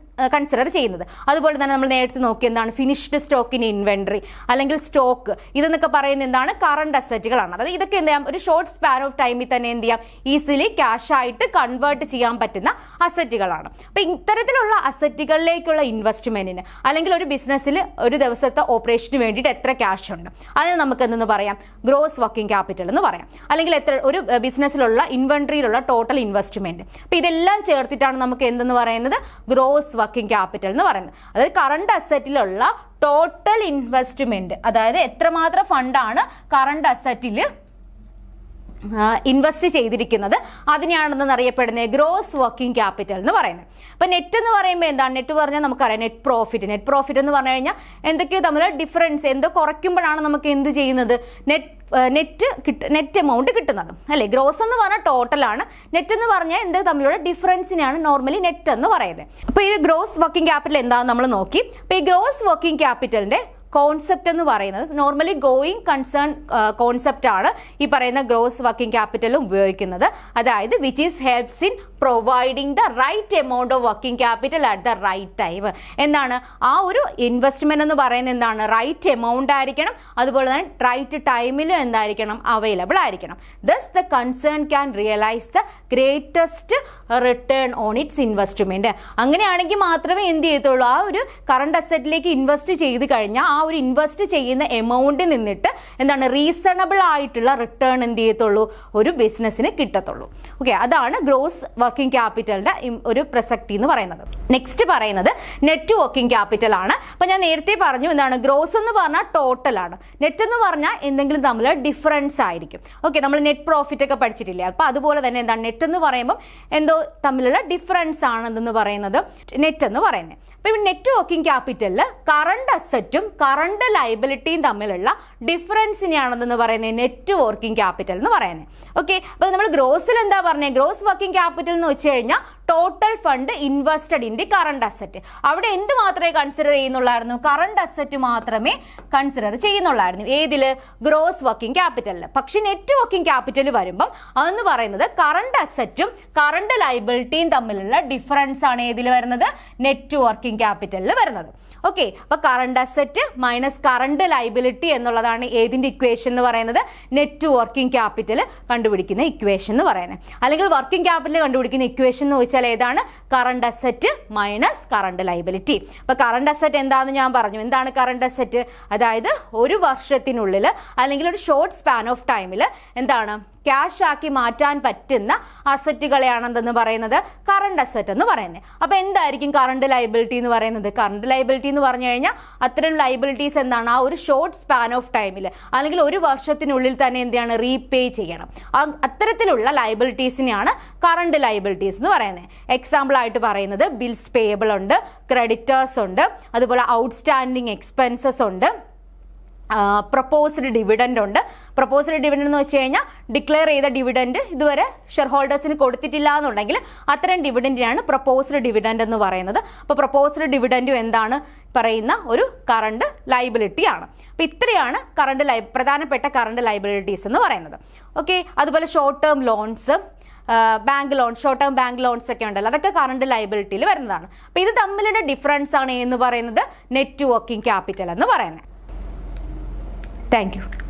കൺസിഡർ ചെയ്യുന്നത്. അതുപോലെ തന്നെ നമ്മൾ നേരത്തെ നോക്കി എന്താണ് ഫിനിഷ്ഡ് സ്റ്റോക്ക് ഇൻ ഇൻവെന്ററി അല്ലെങ്കിൽ സ്റ്റോക്ക് ഇതെന്നൊക്കെ പറയുന്നത് എന്താണ് കറണ്ട് അസറ്റുകളാണ്. അതായത് ഇതൊക്കെ എന്ത് ചെയ്യാം ഒരു ഷോർട്ട് സ്പാൻ ഓഫ് ടൈമിൽ തന്നെ എന്ത് ചെയ്യാം ഈസിലി ക്യാഷ് ആയിട്ട് കൺവേർട്ട് ചെയ്യാൻ പറ്റുന്ന അസറ്റുകളാണ്. അപ്പൊ ഇത്തരത്തിലുള്ള അസറ്റുകളിലേക്കുള്ള ഇൻവെസ്റ്റ്മെന്റിന് അല്ലെങ്കിൽ ഒരു ബിസിനസ്സിൽ ഒരു ദിവസത്തെ ഓപ്പറേഷന് വേണ്ടിയിട്ട് എത്ര ക്യാഷ് ഉണ്ട് അതിന് നമുക്ക് എന്തെന്ന് പറയാം ഗ്രോസ് വർക്കിംഗ് ക്യാപിറ്റൽ എന്ന് പറയാം. അല്ലെങ്കിൽ എത്ര ഒരു ബിസിനസ്സിലുള്ള ഇൻവെന്ററിയിലുള്ള ടോട്ടൽ ഇൻവെസ്റ്റ്മെന്റ്. അപ്പൊ ഇതെല്ലാം ചേർത്തിട്ടാണ് നമുക്ക് എന്തെന്ന് പറയുന്നത് ഗ്രോസ് വർക്കിംഗ് ക്യാപിറ്റൽ എന്ന് പറയുന്നത്. അതായത് കറണ്ട് അസറ്റിലുള്ള ടോട്ടൽ ഇൻവെസ്റ്റ്മെന്റ്, അതായത് എത്രമാത്രം ഫണ്ടാണ് കറണ്ട് അസറ്റിൽ ഇൻവെസ്റ്റ് ചെയ്തിരിക്കുന്നത് അതിനെയാണെന്ന് അറിയപ്പെടുന്നത് ഗ്രോസ് വർക്കിംഗ് ക്യാപിറ്റൽ എന്ന് പറയുന്നത്. അപ്പൊ നെറ്റ് എന്ന് പറയുമ്പോൾ എന്താണ്? നെറ്റ് പറഞ്ഞാൽ നമുക്കറിയാം നെറ്റ് പ്രോഫിറ്റ് എന്ന് പറഞ്ഞു കഴിഞ്ഞാൽ എന്തൊക്കെയോ തമ്മിൽ ഡിഫറൻസ് എന്തോ കുറയ്ക്കുമ്പോഴാണ് നമുക്ക് എന്ത് ചെയ്യുന്നത് നെറ്റ് എമൗണ്ട് കിട്ടുന്നത് അല്ലേ. ഗ്രോസ് എന്ന് പറഞ്ഞാൽ ടോട്ടലാണ്, നെറ്റ് എന്ന് പറഞ്ഞാൽ എന്ത് തമ്മിലുള്ള ഡിഫറൻസിനാണ് നോർമലി നെറ്റ് എന്ന് പറയുന്നത്. അപ്പൊ ഇത് ഗ്രോസ് വർക്കിംഗ് ക്യാപിറ്റൽ എന്താണെന്ന് നമ്മൾ നോക്കി. അപ്പൊ ഈ ഗ്രോസ് വർക്കിംഗ് ക്യാപിറ്റലിന്റെ കോൺസെപ്റ്റ് എന്ന് പറയുന്നത് നോർമലി ഗോയിങ് കൺസേൺ കോൺസെപ്റ്റ് ആണ് ഈ പറയുന്ന ഗ്രോസ് വർക്കിംഗ് ക്യാപിറ്റലും ഉപയോഗിക്കുന്നത്. അതായത് which is helps in providing the right amount of working capital at the right time. എന്താണ് ആ ഒരു ഇൻവെസ്റ്റ്മെന്റ് എന്ന് പറയുന്നത് എന്താണ് റൈറ്റ് എമൗണ്ട് ആയിരിക്കണം, അതുപോലെ തന്നെ റൈറ്റ് ടൈമിലും എന്തായിരിക്കണം അവൈലബിൾ ആയിരിക്കണം. Thus the concern can realise the greatest return on its investment. അങ്ങനെയാണെങ്കിൽ മാത്രമേ എന്ത് ചെയ്യത്തുള്ളൂ ആ ഒരു കറണ്ട് അസറ്റിലേക്ക് ഇൻവെസ്റ്റ് ചെയ്ത് കഴിഞ്ഞാൽ ആ ഒരു ഇൻവെസ്റ്റ് ചെയ്യുന്ന എമൗണ്ടിൽ നിന്നിട്ട് എന്താണ് റീസണബിൾ ആയിട്ടുള്ള റിട്ടേൺ എന്ത് ചെയ്യത്തുള്ളൂ ഒരു ബിസിനസ്സിന് കിട്ടത്തുള്ളൂ. ഓക്കെ, അതാണ് ഗ്രോസ് വർക്കിംഗ് ക്യാപിറ്റലിന്റെ ഒരു പ്രസക്തി എന്ന് പറയുന്നത്. നെക്സ്റ്റ് പറയുന്നത് നെറ്റ് വർക്കിംഗ് ക്യാപിറ്റൽ ആണ്. അപ്പൊ ഞാൻ നേരത്തെ പറഞ്ഞു എന്താണ് ഗ്രോസ് എന്ന് പറഞ്ഞാൽ ടോട്ടൽ ആണ്, നെറ്റ് എന്ന് പറഞ്ഞാൽ എന്തെങ്കിലും തമ്മിൽ ഡിഫറൻസ് ആയിരിക്കും. ഓക്കെ, നമ്മൾ നെറ്റ് പ്രോഫിറ്റ് ഒക്കെ പഠിച്ചിട്ടില്ലേ? അപ്പൊ അതുപോലെ തന്നെ എന്താണ് നെറ്റ് എന്ന് പറയുമ്പോൾ എന്തോ തമ്മിലുള്ള ഡിഫറൻസ് ആണ് എന്തെന്ന് പറയുന്നത് നെറ്റ് എന്ന് പറയുന്നത്. അപ്പൊ നെറ്റ് വർക്കിംഗ് ക്യാപിറ്റലിൽ കറണ്ട് അസറ്റും കറണ്ട് ലയബിലിറ്റിയും തമ്മിലുള്ള ഡിഫറൻസിനെയാണെന്ന് പറയുന്നത് നെറ്റ് വർക്കിംഗ് ക്യാപിറ്റൽ എന്ന് പറയുന്നത്. ഓക്കെ, അപ്പൊ നമ്മൾ ഗ്രോസിൽ എന്താ പറഞ്ഞത്? ഗ്രോസ് വർക്കിംഗ് ക്യാപിറ്റൽ എന്ന് വെച്ച് കഴിഞ്ഞാൽ total fund invested in the current asset. അവിടെ എന്ത് മാത്രമേ കൺസിഡർ ചെയ്യുന്നുള്ളായിരുന്നു? കറണ്ട് അസറ്റ് മാത്രമേ കൺസിഡർ ചെയ്യുന്നുള്ളായിരുന്നു. ഏതില്? ഗ്രോസ് വർക്കിംഗ് ക്യാപിറ്റലിൽ. പക്ഷെ നെറ്റ് വർക്കിംഗ് ക്യാപിറ്റൽ വരുമ്പം അതെന്ന് പറയുന്നത് കറണ്ട് അസറ്റും കറണ്ട് ലയബിലിറ്റിയും തമ്മിലുള്ള ഡിഫറൻസ് ആണ് ഏതിൽ വരുന്നത്? നെറ്റ് വർക്കിംഗ് ക്യാപിറ്റലിൽ വരുന്നത്. ഓക്കെ, അപ്പൊ current asset minus current liability എന്നുള്ളതാണ് ഏതിന്റെ ഇക്വേഷൻ എന്ന് പറയുന്നത്? നെറ്റ് വർക്കിംഗ് ക്യാപിറ്റൽ കണ്ടുപിടിക്കുന്ന ഇക്വേഷൻ എന്ന് പറയുന്നത്. അല്ലെങ്കിൽ വർക്കിംഗ് ക്യാപിറ്റൽ കണ്ടുപിടിക്കുന്ന ഇക്വേഷൻ എന്ന് വെച്ചാൽ ഏതാണ്? Current asset minus current liability. അപ്പൊ കറണ്ട് അസറ്റ് എന്താണെന്ന് ഞാൻ പറഞ്ഞു. എന്താണ് കറണ്ട് അസറ്റ്? അതായത് ഒരു വർഷത്തിനുള്ളിൽ അല്ലെങ്കിൽ ഒരു ഷോർട്ട് സ്പാൻ ഓഫ് ടൈമിൽ എന്താണ് ക്യാഷ് ആക്കി മാറ്റാൻ പറ്റുന്ന അസറ്റുകളെയാണ് എന്തെന്ന് പറയുന്നത്? കറണ്ട് അസറ്റ് എന്ന് പറയുന്നത്. അപ്പൊ എന്തായിരിക്കും കറണ്ട് ലയബിലിറ്റി എന്ന് പറയുന്നത്? കറണ്ട് ലയബിലിറ്റി എന്ന് പറഞ്ഞു കഴിഞ്ഞാൽ അത്തരം ലയബിലിറ്റീസ് എന്താണ് ആ ഒരു ഷോർട്ട് സ്പാൻ ഓഫ് ടൈമിൽ അല്ലെങ്കിൽ ഒരു വർഷത്തിനുള്ളിൽ തന്നെ എന്താണ് റീപേ ചെയ്യണം. അത്തരത്തിലുള്ള ലയബിലിറ്റീസിനെയാണ് കറണ്ട് ലയബിലിറ്റീസ് എന്ന് പറയുന്നത്. എക്സാമ്പിൾ ആയിട്ട് പറയുന്നത് ബിൽസ് പേയബിൾ ഉണ്ട്, ക്രെഡിറ്റേഴ്സ് ഉണ്ട്, അതുപോലെ ഔട്ട്സ്റ്റാൻഡിങ് എക്സ്പെൻസസ് ഉണ്ട്, പ്രപ്പോസ്ഡ് ഡിവിഡൻഡ് ഉണ്ട്. പ്രപ്പോസ്ഡ് ഡിവിഡൻഡ് എന്ന് വെച്ച് കഴിഞ്ഞാൽ ഡിക്ലെയർ ചെയ്ത ഡിവിഡൻഡ് ഇതുവരെ ഷെയർ ഹോൾഡേഴ്സിന് കൊടുത്തിട്ടില്ല എന്നുണ്ടെങ്കിൽ അത്തരം ഡിവിഡൻഡിനാണ് പ്രപ്പോസ്ഡ് ഡിവിഡൻഡ് എന്ന് പറയുന്നത്. അപ്പോൾ പ്രപ്പോസ്ഡ് ഡിവിഡൻഡും എന്താണ് പറയുന്ന ഒരു കറണ്ട് ലയബിലിറ്റി ആണ്. അപ്പോൾ ഇത്രയാണ് പ്രധാനപ്പെട്ട കറണ്ട് ലയബിലിറ്റീസ് എന്ന് പറയുന്നത്. ഓക്കെ, അതുപോലെ short term loans, bank loan, short term bank loans ഒക്കെ ഉണ്ടല്ലോ, അതൊക്കെ കറണ്ട് ലയബിലിറ്റിയിൽ വരുന്നതാണ്. അപ്പോൾ ഇത് തമ്മിലുള്ള ഡിഫറൻസ് ആണ് എന്ന് പറയുന്നത് നെറ്റ് വർക്കിംഗ് ക്യാപിറ്റൽ എന്ന് പറയുന്നത്. Thank you.